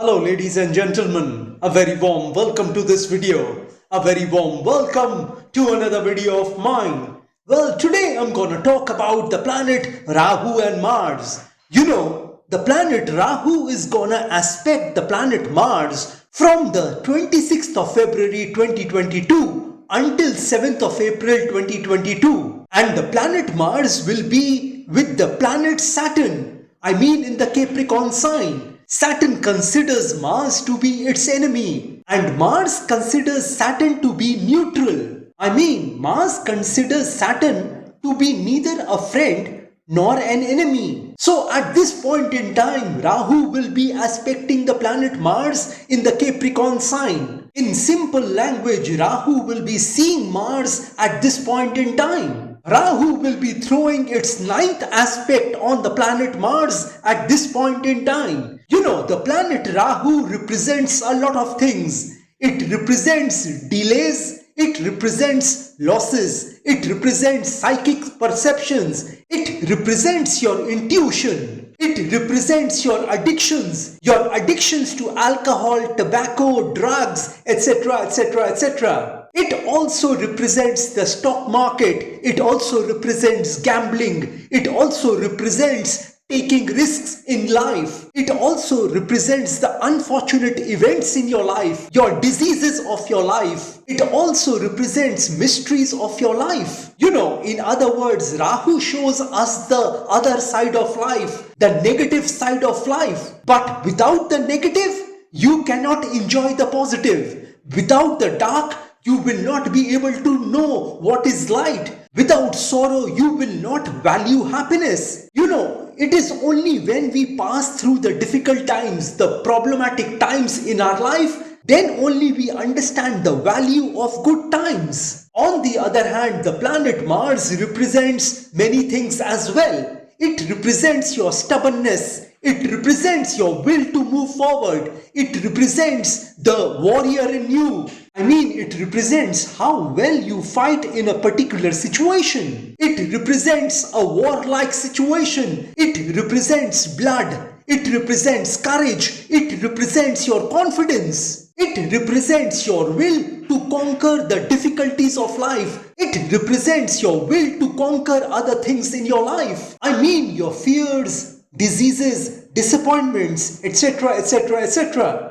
Hello ladies and gentlemen, a very warm welcome to this video. A very warm welcome to another video of mine. Well, today I'm gonna talk about the planet Rahu and Mars. The planet Rahu is gonna aspect the planet Mars from the 26th of February 2022 until 7th of April 2022. And the planet Mars will be with the planet Saturn, in the Capricorn sign. Saturn considers Mars to be its enemy, and Mars considers Saturn to be neutral. Mars considers Saturn to be neither a friend nor an enemy. So at this point in time, Rahu will be aspecting the planet Mars in the Capricorn sign. In simple language, Rahu will be seeing Mars at this point in time. Rahu will be throwing its ninth aspect on the planet Mars at this point in time. The planet Rahu represents a lot of things. It represents delays, it represents losses, it represents psychic perceptions, it represents your intuition, it represents your addictions to alcohol, tobacco, drugs, etc., etc., etc. It also represents the stock market, it also represents gambling, it also represents taking risks in life. It also represents the unfortunate events in your life, your diseases of your life. It also represents mysteries of your life. In other words, Rahu shows us the other side of life, the negative side of life. But without the negative, you cannot enjoy the positive. Without the dark, you will not be able to know what is light. Without sorrow, you will not value happiness. It is only when we pass through the difficult times, the problematic times in our life, then only we understand the value of good times. On the other hand, the planet Mars represents many things as well. It represents your stubbornness. It represents your will to move forward. It represents the warrior in you. It represents how well you fight in a particular situation. It represents a warlike situation. It represents blood. It represents courage. It represents your confidence. It represents your will to conquer the difficulties of life. It represents your will to conquer other things in your life. Your fears, diseases, disappointments, etc., etc., etc.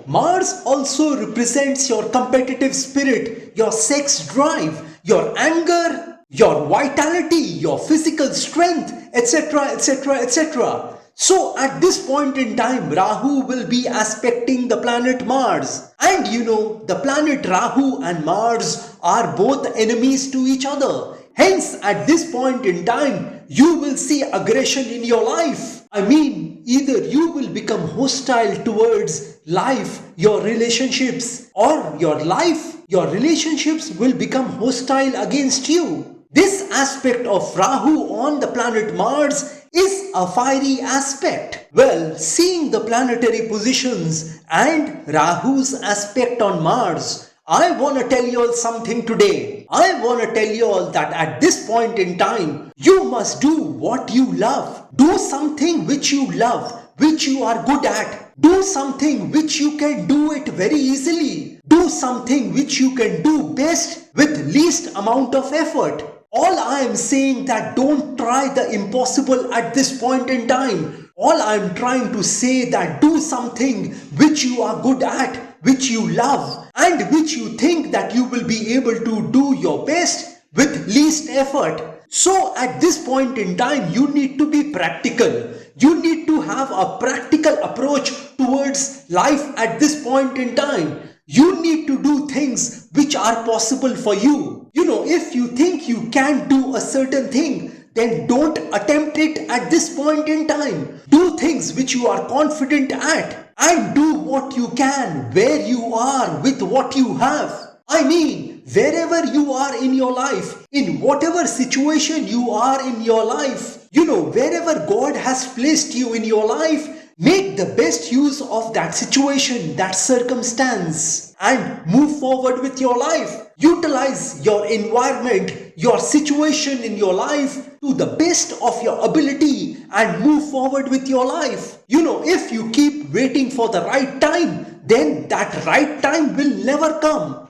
Mars also represents your competitive spirit, your sex drive, your anger, your vitality, your physical strength, etc., etc., etc. So at this point in time, Rahu will be aspecting the planet Mars. And the planet Rahu and Mars are both enemies to each other. Hence, at this point in time, you will see aggression in your life. Either you will become hostile towards life, your relationships, or your relationships will become hostile against you. This aspect of Rahu on the planet Mars is a fiery aspect. Well, seeing the planetary positions and Rahu's aspect on Mars, I want to tell you all something today. I want to tell you all that at this point in time, you must do what you love. Do something which you love, which you are good at. Do something which you can do it very easily. Do something which you can do best with least amount of effort. All I am saying that don't try the impossible at this point in time. All I am trying to say that do something which you are good at, which you love, and which you think that you will be able to do your best with least effort. So at this point in time, you need to be practical. You need to have a practical approach towards life at this point in time. You need to do things which are possible for you. If you think you can't do a certain thing, then don't attempt it at this point in time. Do things which you are confident at and do what you can where you are with what you have. Wherever you are in your life, in whatever situation you are in your life, wherever God has placed you in your life, make the best use of that situation, that circumstance, and move forward with your life. Utilize your environment, your situation in your life to the best of your ability and move forward with your life. If you keep waiting for the right time, then that right time will never come.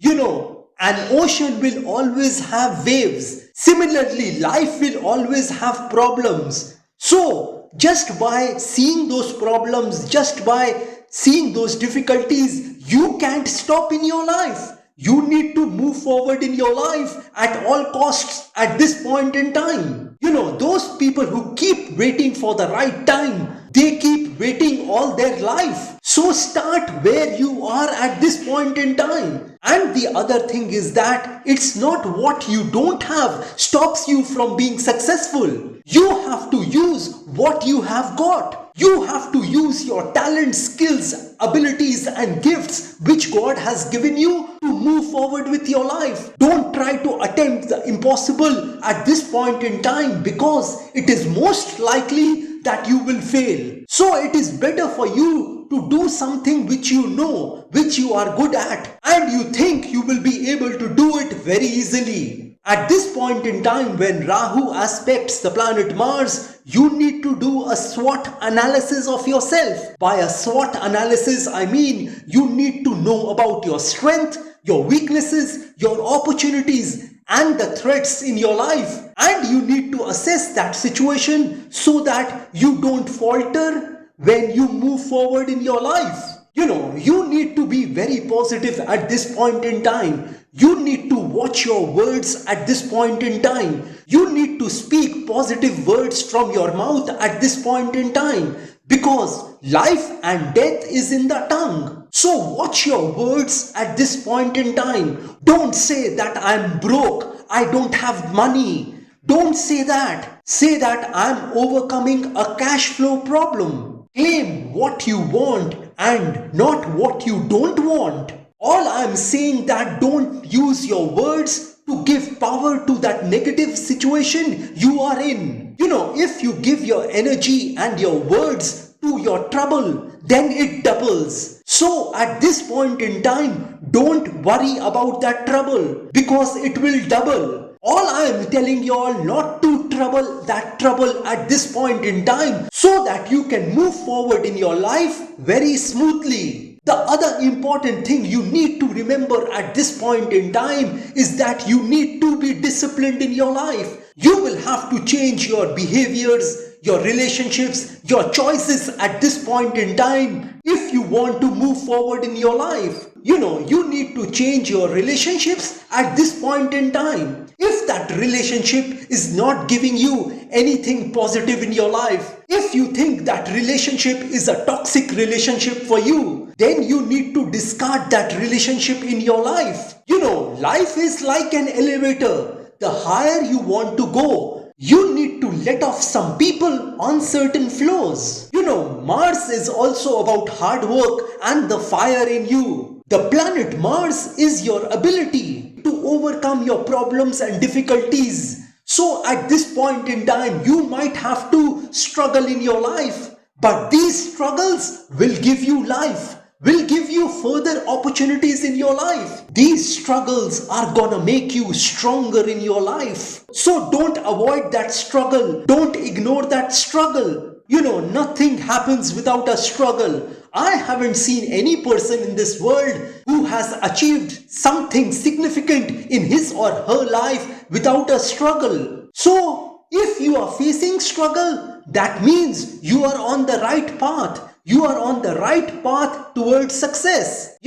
An ocean will always have waves. Similarly, life will always have problems. So, just by seeing those problems, just by seeing those difficulties, you can't stop in your life. You need to move forward in your life at all costs at this point in time. Those people who keep waiting for the right time, they keep waiting all their life. So start where you are at this point in time. And the other thing is that it's not what you don't have stops you from being successful. You have to use what you have got. You have to use your talents, skills, abilities and gifts which God has given you to move forward with your life. Don't try to attempt the impossible at this point in time, because it is most likely that you will fail. So it is better for you to do something which you know, which you are good at, and you think you will be able to do it very easily. At this point in time, when Rahu aspects the planet Mars, you need to do a SWOT analysis of yourself. By a SWOT analysis, I mean you need to know about your strength, your weaknesses, your opportunities, and the threats in your life. And you need to assess that situation so that you don't falter when you move forward in your life. You need to be very positive at this point in time. You need to watch your words at this point in time. You need to speak positive words from your mouth at this point in time, because life and death is in the tongue. So watch your words at this point in time. Don't say that I'm broke, I don't have money. Don't say that. Say that I'm overcoming a cash flow problem. Claim what you want and not what you don't want. All I'm saying that don't use your words to give power to that negative situation you are in. If you give your energy and your words to your trouble, then it doubles. So at this point in time, don't worry about that trouble, because it will double. All I am telling you all not to trouble that trouble at this point in time, so that you can move forward in your life very smoothly. The other important thing you need to remember at this point in time is that you need to be disciplined in your life. You will have to change your behaviors, your relationships, your choices at this point in time if you want to move forward in your life. You need to change your relationships at this point in time. If that relationship is not giving you anything positive in your life, if you think that relationship is a toxic relationship for you, then you need to discard that relationship in your life. Life is like an elevator. The higher you want to go, you need to let off some people on certain floors. Mars is also about hard work and the fire in you. The planet Mars is your ability to overcome your problems and difficulties. So at this point in time, you might have to struggle in your life, but these struggles will give you life, will give you further opportunities in your life. These struggles are gonna make you stronger in your life. So don't avoid that struggle. Don't ignore that struggle. Nothing happens without a struggle. I haven't seen any person in this world who has achieved something significant in his or her life without a struggle. So if you are facing struggle, that means you are on the right path. You are on the right path towards success.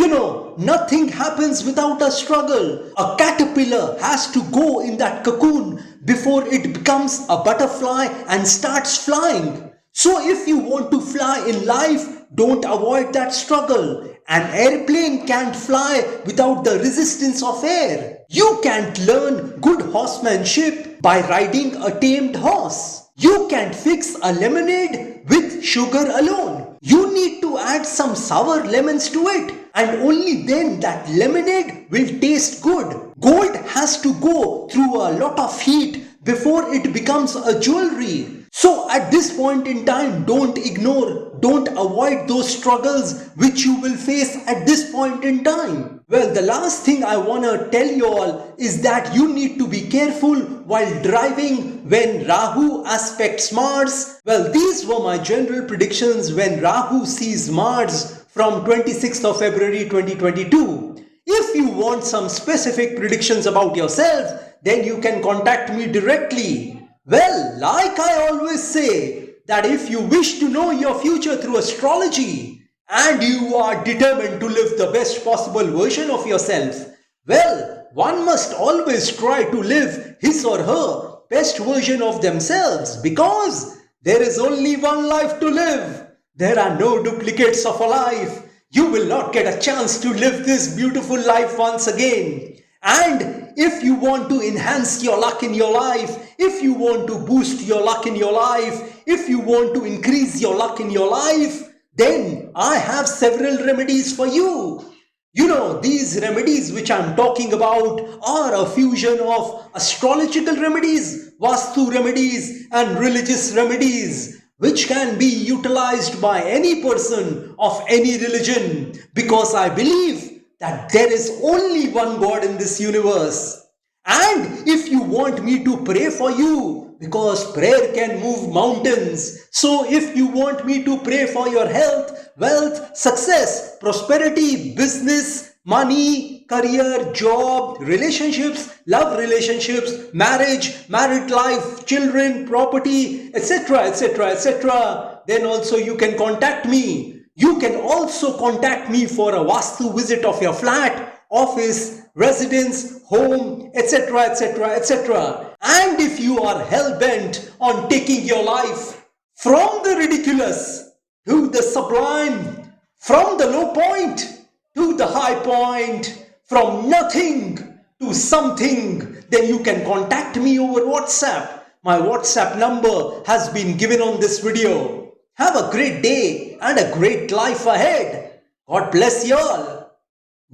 Nothing happens without a struggle. A caterpillar has to go in that cocoon before it becomes a butterfly and starts flying. So if you want to fly in life, don't avoid that struggle. An airplane can't fly without the resistance of air. You can't learn good horsemanship by riding a tamed horse. You can't fix a lemonade with sugar alone. You need to add some sour lemons to it, and only then that lemonade will taste good. Gold has to go through a lot of heat before it becomes a jewelry. So at this point in time, don't ignore, don't avoid those struggles which you will face at this point in time. Well, the last thing I want to tell you all is that you need to be careful while driving when Rahu aspects Mars. Well, these were my general predictions when Rahu sees Mars from 26th of February 2022. If you want some specific predictions about yourself, then you can contact me directly. Well, like I always say, that if you wish to know your future through astrology and you are determined to live the best possible version of yourself, well, one must always try to live his or her best version of themselves because there is only one life to live. There are no duplicates of a life. You will not get a chance to live this beautiful life once again. And if you want to enhance your luck in your life, if you want to boost your luck in your life, if you want to increase your luck in your life, then I have several remedies for you. You know, these remedies which I'm talking about are a fusion of astrological remedies, Vastu remedies, and religious remedies, which can be utilized by any person of any religion, because I believe that there is only one God in this universe. And if you want me to pray for you, because prayer can move mountains, so if you want me to pray for your health, wealth, success, prosperity, business, money, career, job, relationships, love relationships, marriage, married life, children, property, etc., etc., etc., then also you can contact me. You can also contact me for a Vastu visit of your flat, office, residence, home, etc., etc., etc. And if you are hell-bent on taking your life from the ridiculous to the sublime, from the low point to the high point, from nothing to something, then you can contact me over WhatsApp. My WhatsApp number has been given on this video. Have a great day and a great life ahead. God bless you all.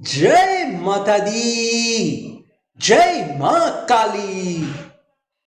Jai Mata Di. Jai Ma Kali.